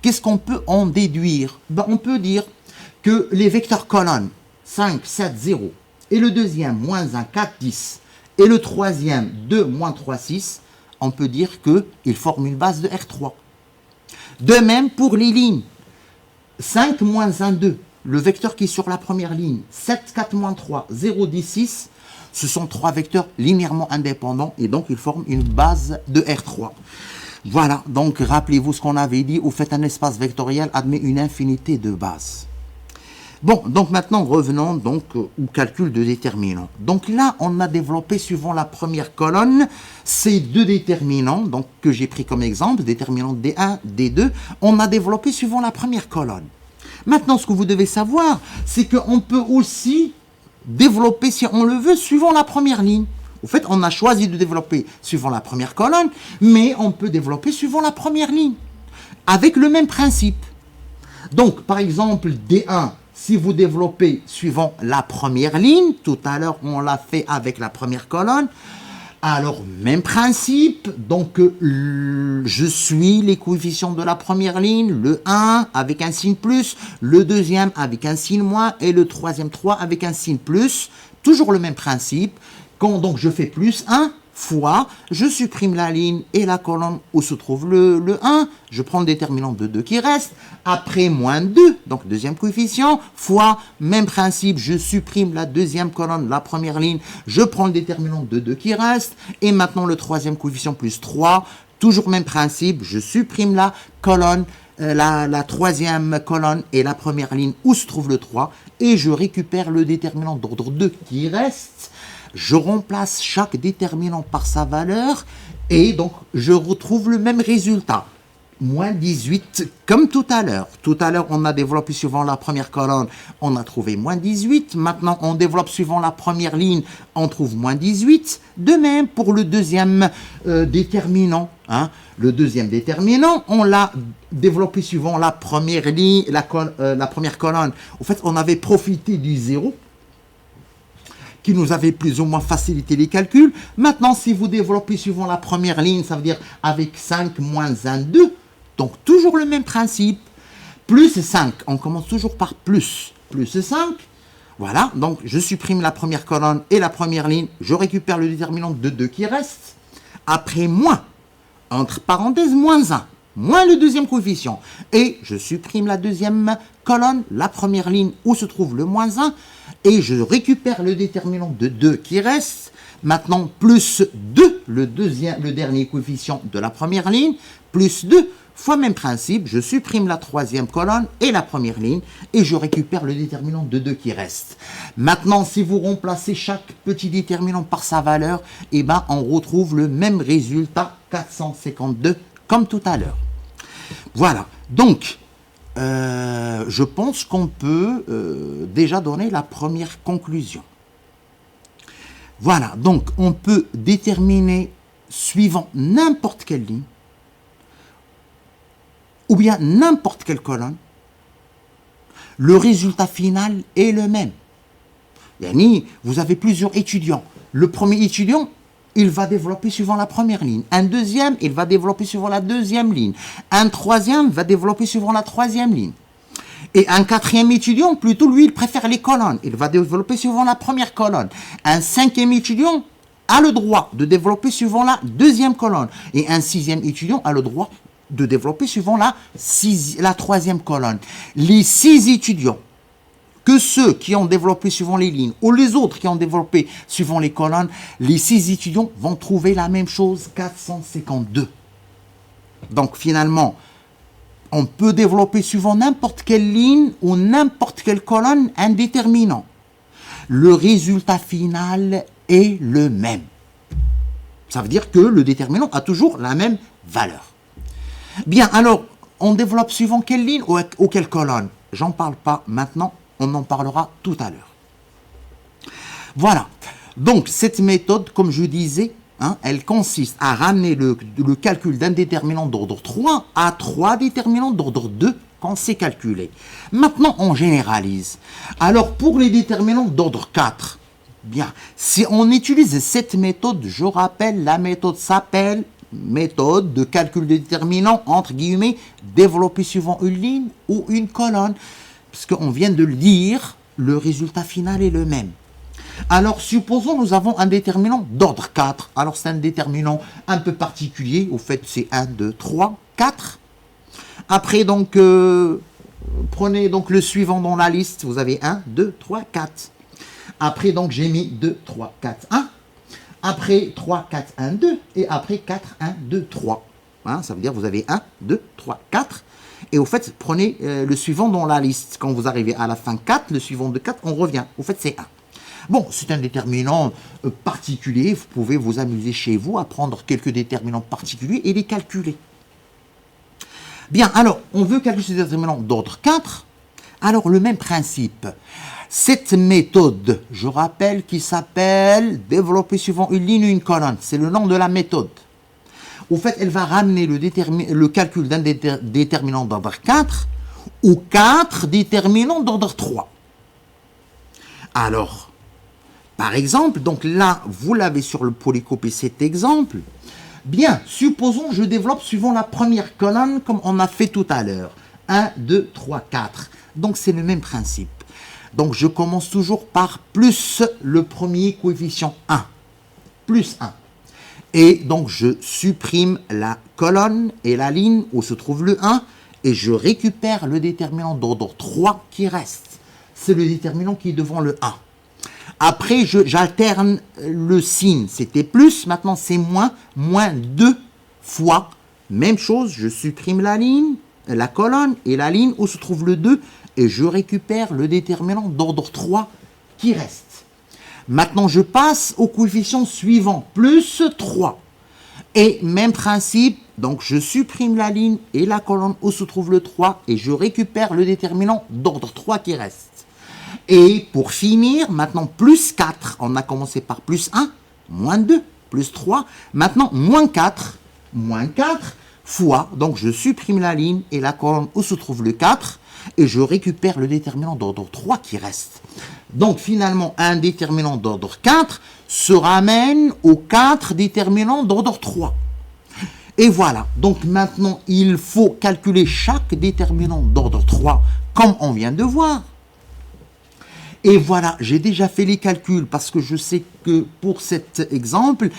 Qu'est-ce qu'on peut en déduire? On peut dire que les vecteurs colonnes, 5, 7, 0, et le deuxième, moins 1, 4, 10, et le troisième, 2, moins 3, 6, on peut dire qu'ils forment une base de R3. De même pour les lignes. 5 moins 1, 2, le vecteur qui est sur la première ligne, 7, 4 moins 3, 0, 10, 6, ce sont trois vecteurs linéairement indépendants et donc ils forment une base de R3. Voilà, donc rappelez-vous ce qu'on avait dit, au fait un espace vectoriel admet une infinité de bases. Bon, donc maintenant revenons donc au calcul de déterminants. Donc là, on a développé suivant la première colonne ces deux déterminants, donc que j'ai pris comme exemple, déterminant D1, D2, on a développé suivant la première colonne. Maintenant, ce que vous devez savoir, c'est qu'on peut aussi développer, si on le veut, suivant la première ligne. Au fait, on a choisi de développer suivant la première colonne, mais on peut développer suivant la première ligne, avec le même principe. Donc, par exemple, D1, si vous développez suivant la première ligne, tout à l'heure on l'a fait avec la première colonne, alors même principe, donc je suis les coefficients de la première ligne, le 1 avec un signe plus, le deuxième avec un signe moins et le troisième 3 avec un signe plus, toujours le même principe. Quand donc je fais plus 1 fois, je supprime la ligne et la colonne où se trouve le 1, je prends le déterminant de 2 qui reste, après moins 2, donc deuxième coefficient, fois, même principe, je supprime la deuxième colonne, la première ligne, je prends le déterminant de 2 qui reste, et maintenant le troisième coefficient plus 3, toujours même principe, je supprime la colonne, la troisième colonne et la première ligne où se trouve le 3, et je récupère le déterminant d'ordre 2 qui reste. Je remplace chaque déterminant par sa valeur et donc je retrouve le même résultat. Moins 18 comme tout à l'heure. Tout à l'heure, on a développé suivant la première colonne, on a trouvé moins 18. Maintenant, on développe suivant la première ligne, on trouve moins 18. De même pour le deuxième déterminant. Hein. Le deuxième déterminant, on l'a développé suivant la première ligne, la première colonne. En fait, on avait profité du 0. Qui nous avait plus ou moins facilité les calculs. Maintenant, si vous développez suivant la première ligne, ça veut dire avec 5 moins 1, 2. Donc, toujours le même principe. Plus 5, on commence toujours par plus. Plus 5, voilà. Donc, je supprime la première colonne et la première ligne. Je récupère le déterminant de 2 qui reste. Après, moins, entre parenthèses, moins 1. Moins le deuxième coefficient. Et je supprime la deuxième colonne, la première ligne où se trouve le moins 1. Et je récupère le déterminant de 2 qui reste. Maintenant, plus 2, le dernier coefficient de la première ligne, plus 2, fois même principe, je supprime la troisième colonne et la première ligne, et je récupère le déterminant de 2 qui reste. Maintenant, si vous remplacez chaque petit déterminant par sa valeur, eh ben, on retrouve le même résultat, 452, comme tout à l'heure. Voilà, donc, je pense qu'on peut déjà donner la première conclusion. Voilà, donc on peut déterminer suivant n'importe quelle ligne ou bien n'importe quelle colonne, le résultat final est le même. Yani, vous avez plusieurs étudiants. Le premier étudiant, il va développer suivant la première ligne. Un deuxième, il va développer suivant la deuxième ligne. Un troisième va développer suivant la troisième ligne. Et un quatrième étudiant, plutôt, lui, il préfère les colonnes. Il va développer suivant la première colonne. Un cinquième étudiant a le droit de développer suivant la deuxième colonne. Et un sixième étudiant a le droit de développer suivant la troisième colonne. Les 6 étudiants, que ceux qui ont développé suivant les lignes ou les autres qui ont développé suivant les colonnes, les 6 étudiants vont trouver la même chose, 452. Donc finalement, on peut développer suivant n'importe quelle ligne ou n'importe quelle colonne un déterminant. Le résultat final est le même. Ça veut dire que le déterminant a toujours la même valeur. Bien, alors, on développe suivant quelle ligne ou quelle colonne? J'en parle pas maintenant, on en parlera tout à l'heure. Voilà. Donc, cette méthode, comme je disais, elle consiste à ramener le calcul d'un déterminant d'ordre 3 à 3 déterminants d'ordre 2 quand c'est calculé. Maintenant, on généralise. Alors, pour les déterminants d'ordre 4, bien, si on utilise cette méthode, je rappelle, la méthode s'appelle méthode de calcul de déterminant, entre guillemets, développée suivant une ligne ou une colonne. Parce qu'on vient de le dire, le résultat final est le même. Alors, supposons nous avons un déterminant d'ordre 4. Alors, c'est un déterminant un peu particulier. Au fait, c'est 1, 2, 3, 4. Après, donc, prenez donc le suivant dans la liste. Vous avez 1, 2, 3, 4. Après, donc, j'ai mis 2, 3, 4, 1. Après 3, 4, 1, 2. Et après 4, 1, 2, 3. Ça veut dire que vous avez 1, 2, 3, 4. Et au fait, prenez le suivant dans la liste. Quand vous arrivez à la fin 4, le suivant de 4, on revient. Au fait, c'est 1. Bon, c'est un déterminant particulier. Vous pouvez vous amuser chez vous à prendre quelques déterminants particuliers et les calculer. Bien, alors, on veut calculer ce déterminant d'ordre 4. Alors, le même principe. Cette méthode, je rappelle, qui s'appelle développer suivant une ligne ou une colonne. C'est le nom de la méthode. Au fait, elle va ramener le calcul d'un déterminant d'ordre 4 ou 4 déterminants d'ordre 3. Alors, par exemple, donc là, vous l'avez sur le polycopie cet exemple. Bien, supposons que je développe suivant la première colonne comme on a fait tout à l'heure. 1, 2, 3, 4. Donc, c'est le même principe. Donc, je commence toujours par plus le premier coefficient 1. Plus 1. Et donc, je supprime la colonne et la ligne où se trouve le 1 et je récupère le déterminant d'ordre 3 qui reste. C'est le déterminant qui est devant le 1. Après, j'alterne le signe. C'était plus, maintenant c'est moins. Moins 2 fois. Même chose, je supprime la ligne, la colonne et la ligne où se trouve le 2 et je récupère le déterminant d'ordre 3 qui reste. Maintenant, je passe au coefficient suivant, plus 3. Et même principe, donc je supprime la ligne et la colonne où se trouve le 3 et je récupère le déterminant d'ordre 3 qui reste. Et pour finir, maintenant plus 4, on a commencé par plus 1, moins 2, plus 3, maintenant moins 4 fois, donc je supprime la ligne et la colonne où se trouve le 4 et je récupère le déterminant d'ordre 3 qui reste. Donc finalement, un déterminant d'ordre 4 se ramène aux 4 déterminants d'ordre 3. Et voilà, donc maintenant, il faut calculer chaque déterminant d'ordre 3 comme on vient de voir. Et voilà, j'ai déjà fait les calculs parce que je sais que pour cet exemple,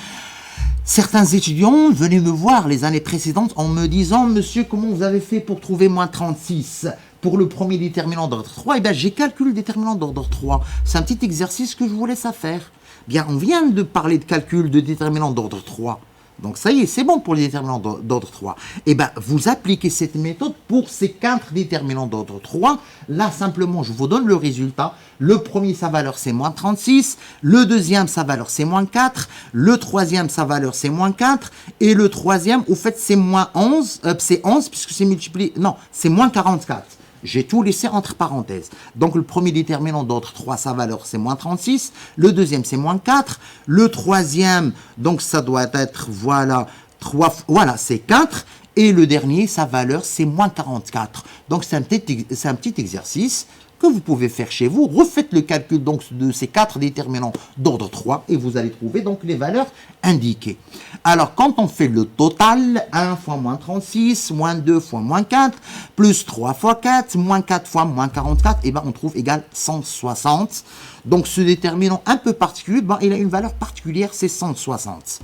certains étudiants venaient me voir les années précédentes en me disant « Monsieur, comment vous avez fait pour trouver moins 36 ?» Pour le premier déterminant d'ordre 3, eh bien, j'ai calculé le déterminant d'ordre 3. C'est un petit exercice que je vous laisse à faire. Bien, on vient de parler de calcul de déterminant d'ordre 3. Donc, ça y est, c'est bon pour les déterminants d'ordre 3. Eh bien, vous appliquez cette méthode pour ces 4 déterminants d'ordre 3. Là, simplement, je vous donne le résultat. Le premier, sa valeur, c'est moins 36. Le deuxième, sa valeur, c'est moins 4. Le troisième, sa valeur, c'est moins 4. Et le troisième, au fait, c'est moins 11. C'est 11 puisque c'est multiplié. Non, c'est moins 44. j'ai tout laissé entre parenthèses. Donc, le premier déterminant d'ordre 3, sa valeur, c'est moins 36. Le deuxième, c'est moins 4. Le troisième, donc, ça doit être, voilà, 3, voilà, c'est 4. Et le dernier, sa valeur, c'est moins 44. Donc, c'est un petit exercice que vous pouvez faire chez vous. Refaites le calcul donc de ces 4 déterminants d'ordre 3 et vous allez trouver donc les valeurs indiquées. Alors, quand on fait le total, 1 fois moins 36, moins 2 fois moins 4, plus 3 fois 4, moins 4 fois moins 44, et ben on trouve égal 160. Donc, ce déterminant un peu particulier, ben, il a une valeur particulière, c'est 160.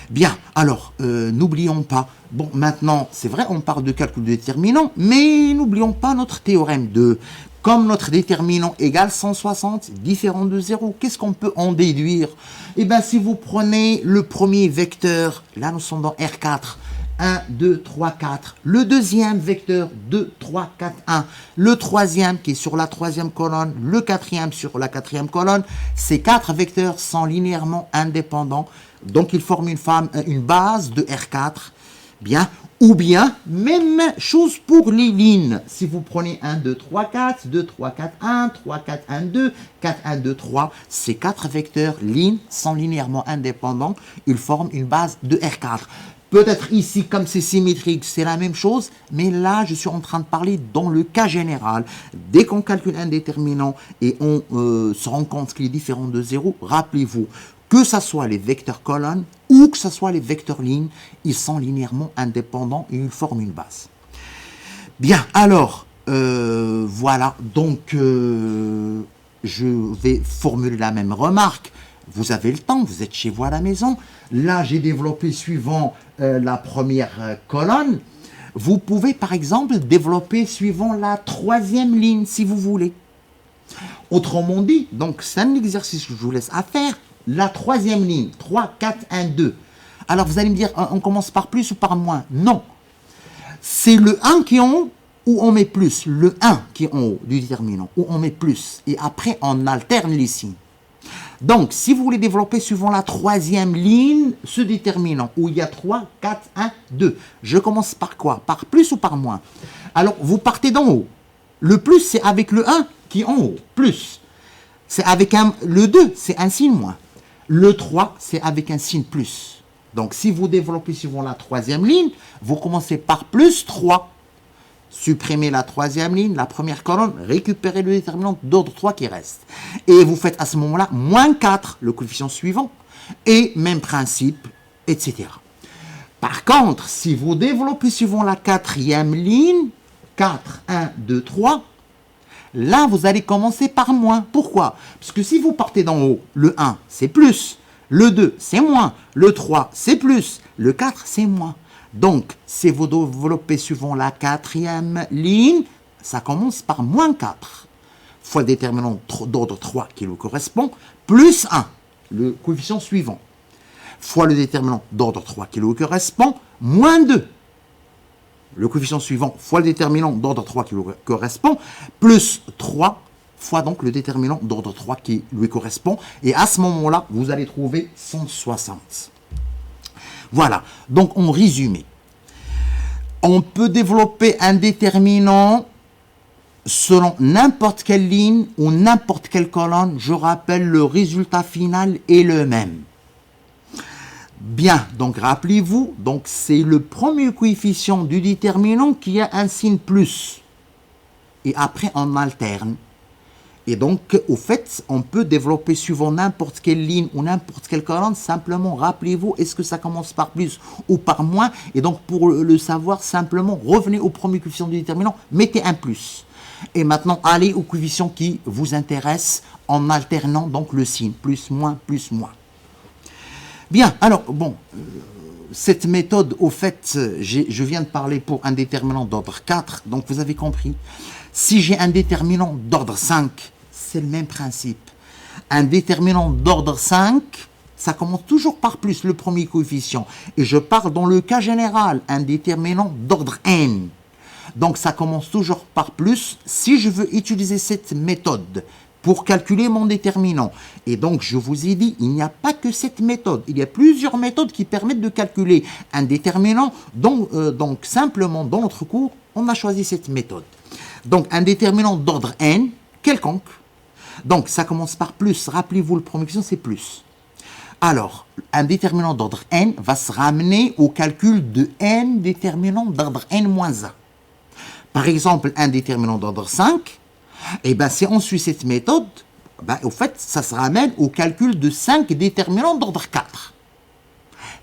Bien, alors, n'oublions pas, bon, maintenant, c'est vrai, on parle de calcul de déterminant, mais n'oublions pas notre théorème de, comme notre déterminant égale 160, différent de 0, qu'est-ce qu'on peut en déduire? Eh bien, si vous prenez le premier vecteur, là, nous sommes dans R4, 1, 2, 3, 4. Le deuxième vecteur, 2, 3, 4, 1. Le troisième qui est sur la troisième colonne, le quatrième sur la quatrième colonne. Ces 4 vecteurs sont linéairement indépendants. Donc, ils forment une base de R4. Bien. Ou bien, même chose pour les lignes. Si vous prenez 1, 2, 3, 4, 2, 3, 4, 1, 3, 4, 1, 2, 4, 1, 2, 3, ces 4 vecteurs lignes sont linéairement indépendants. Ils forment une base de R4. Peut-être ici, comme c'est symétrique, c'est la même chose, mais là, je suis en train de parler dans le cas général. Dès qu'on calcule un déterminant et on se rend compte qu'il est différent de 0, rappelez-vous, que ce soit les vecteurs colonnes ou que ce soit les vecteurs lignes, ils sont linéairement indépendants et ils forment une base. Bien, alors, voilà, donc je vais formuler la même remarque. Vous avez le temps, vous êtes chez vous à la maison. Là, j'ai développé suivant la première colonne. Vous pouvez, par exemple, développer suivant la troisième ligne, si vous voulez. Autrement dit, donc c'est un exercice que je vous laisse à faire. La troisième ligne, 3, 4, 1, 2. Alors, vous allez me dire, on commence par plus ou par moins? Non. C'est le 1 qui est en haut ou on met plus. Le 1 qui est en haut du déterminant, ou on met plus. Et après, on alterne les signes. Donc, si vous voulez développer suivant la troisième ligne, ce déterminant, où il y a 3, 4, 1, 2. Je commence par quoi? Par plus ou par moins? Alors, vous partez d'en haut. Le plus, c'est avec le 1 qui est en haut. Plus. C'est avec le 2, c'est un signe moins. Le 3, c'est avec un signe plus. Donc, si vous développez suivant la troisième ligne, vous commencez par plus 3. Supprimez la troisième ligne, la première colonne, récupérez le déterminant d'ordre 3 qui reste. Et vous faites à ce moment-là moins 4, le coefficient suivant, et même principe, etc. Par contre, si vous développez suivant la quatrième ligne, 4, 1, 2, 3, là, vous allez commencer par moins. Pourquoi? Parce que si vous partez d'en haut, le 1, c'est plus. Le 2, c'est moins. Le 3, c'est plus. Le 4, c'est moins. Donc, si vous développez suivant la quatrième ligne, ça commence par moins 4. Fois le déterminant d'ordre 3 qui lui correspond, plus 1, le coefficient suivant. Fois le déterminant d'ordre 3 qui lui correspond, moins 2. Le coefficient suivant fois le déterminant d'ordre 3 qui lui correspond, plus 3 fois donc le déterminant d'ordre 3 qui lui correspond. Et à ce moment-là, vous allez trouver 160. Voilà, donc en résumé, on peut développer un déterminant selon n'importe quelle ligne ou n'importe quelle colonne. Je rappelle, le résultat final est le même. Bien, donc rappelez-vous, donc c'est le premier coefficient du déterminant qui a un signe plus. Et après, on alterne. Et donc, au fait, on peut développer suivant n'importe quelle ligne ou n'importe quelle colonne. Simplement, rappelez-vous, est-ce que ça commence par plus ou par moins? Et donc, pour le savoir, simplement, revenez au premier coefficient du déterminant, mettez un plus. Et maintenant, allez au coefficient qui vous intéresse en alternant donc le signe. Plus, moins, plus, moins. Bien, alors, bon, cette méthode, au fait, je viens de parler pour un déterminant d'ordre 4, donc vous avez compris. Si j'ai un déterminant d'ordre 5, c'est le même principe. Un déterminant d'ordre 5, ça commence toujours par plus, le premier coefficient. Et je parle dans le cas général, un déterminant d'ordre n. Donc ça commence toujours par plus si je veux utiliser cette méthode pour calculer mon déterminant. Et donc, je vous ai dit, il n'y a pas que cette méthode. Il y a plusieurs méthodes qui permettent de calculer un déterminant. Donc simplement, dans notre cours, on a choisi cette méthode. Donc, un déterminant d'ordre n quelconque. Donc, ça commence par plus. Rappelez-vous, le premier question, c'est plus. Alors, un déterminant d'ordre n va se ramener au calcul de n déterminant d'ordre n-1. Par exemple, un déterminant d'ordre 5, et bien, si on suit cette méthode, ben, au fait, ça se ramène au calcul de 5 déterminants d'ordre 4.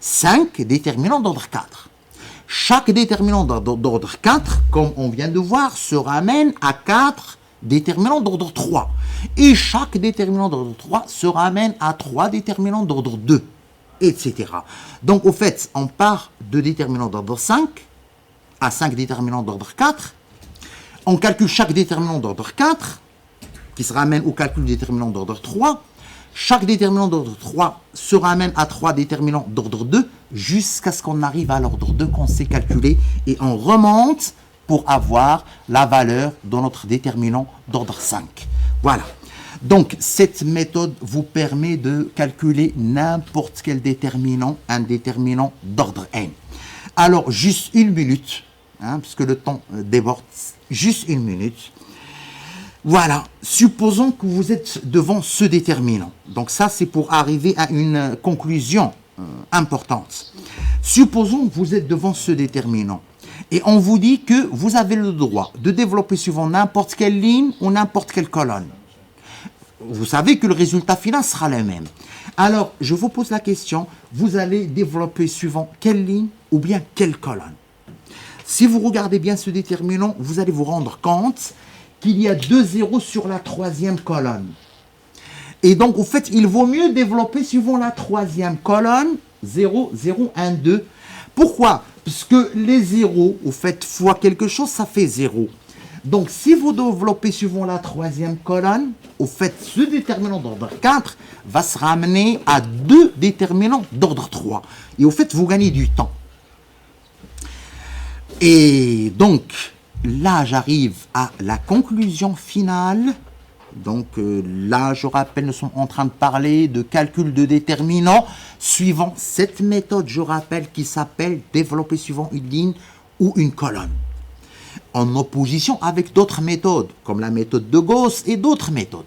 5 déterminants d'ordre 4. Chaque déterminant d'ordre 4, comme on vient de voir, se ramène à 4 déterminants d'ordre 3. Et chaque déterminant d'ordre 3 se ramène à 3 déterminants d'ordre 2, etc. Donc, au fait, on part de déterminants d'ordre 5 à 5 déterminants d'ordre 4. On calcule chaque déterminant d'ordre 4, qui se ramène au calcul du déterminant d'ordre 3. Chaque déterminant d'ordre 3 se ramène à 3 déterminants d'ordre 2, jusqu'à ce qu'on arrive à l'ordre 2 qu'on sait calculer, et on remonte pour avoir la valeur de notre déterminant d'ordre 5. Voilà. Donc, cette méthode vous permet de calculer n'importe quel déterminant, un déterminant d'ordre n. Alors, juste une minute, puisque le temps déborde, juste une minute. Voilà, supposons que vous êtes devant ce déterminant. Donc ça, c'est pour arriver à une conclusion importante. Supposons que vous êtes devant ce déterminant. Et on vous dit que vous avez le droit de développer suivant n'importe quelle ligne ou n'importe quelle colonne. Vous savez que le résultat final sera le même. Alors, je vous pose la question, vous allez développer suivant quelle ligne ou bien quelle colonne? Si vous regardez bien ce déterminant, vous allez vous rendre compte qu'il y a 2 zéros sur la troisième colonne. Et donc, au fait, il vaut mieux développer suivant la troisième colonne, 0, 0, 1, 2. Pourquoi? Parce que les zéros, au fait, fois quelque chose, ça fait 0. Donc, si vous développez suivant la troisième colonne, au fait, ce déterminant d'ordre 4 va se ramener à 2 déterminants d'ordre 3. Et au fait, vous gagnez du temps. Et donc, là, j'arrive à la conclusion finale. Donc là, je rappelle, nous sommes en train de parler de calcul de déterminants suivant cette méthode, je rappelle, qui s'appelle développer suivant une ligne ou une colonne. En opposition avec d'autres méthodes, comme la méthode de Gauss et d'autres méthodes.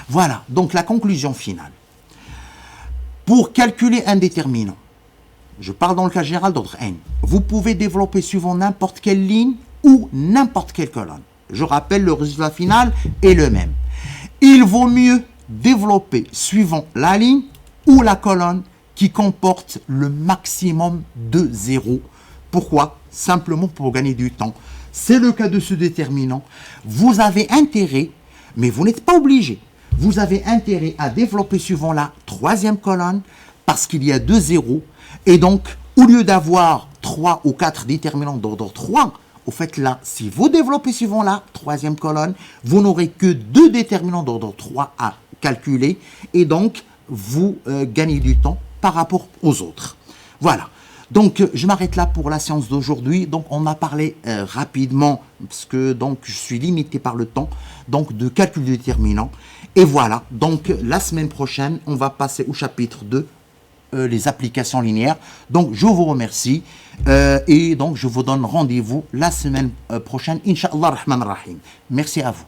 Voilà, donc la conclusion finale. Pour calculer un déterminant, je parle dans le cas général d'ordre n, vous pouvez développer suivant n'importe quelle ligne ou n'importe quelle colonne. Je rappelle, le résultat final est le même. Il vaut mieux développer suivant la ligne ou la colonne qui comporte le maximum de zéros. Pourquoi? Simplement pour gagner du temps. C'est le cas de ce déterminant. Vous avez intérêt, mais vous n'êtes pas obligé, vous avez intérêt à développer suivant la troisième colonne parce qu'il y a 2 zéros. Et donc, au lieu d'avoir 3 ou 4 déterminants d'ordre 3, au fait là, si vous développez suivant la troisième colonne, vous n'aurez que 2 déterminants d'ordre 3 à calculer. Et donc, vous gagnez du temps par rapport aux autres. Voilà. Donc, je m'arrête là pour la séance d'aujourd'hui. Donc, on a parlé rapidement, parce que donc, je suis limité par le temps, donc de calcul de déterminants. Et voilà. Donc, la semaine prochaine, on va passer au chapitre 2, les applications linéaires. Donc, je vous remercie. Et donc, je vous donne rendez-vous la semaine prochaine, Inch'Allah Rahman Rahim. Merci à vous.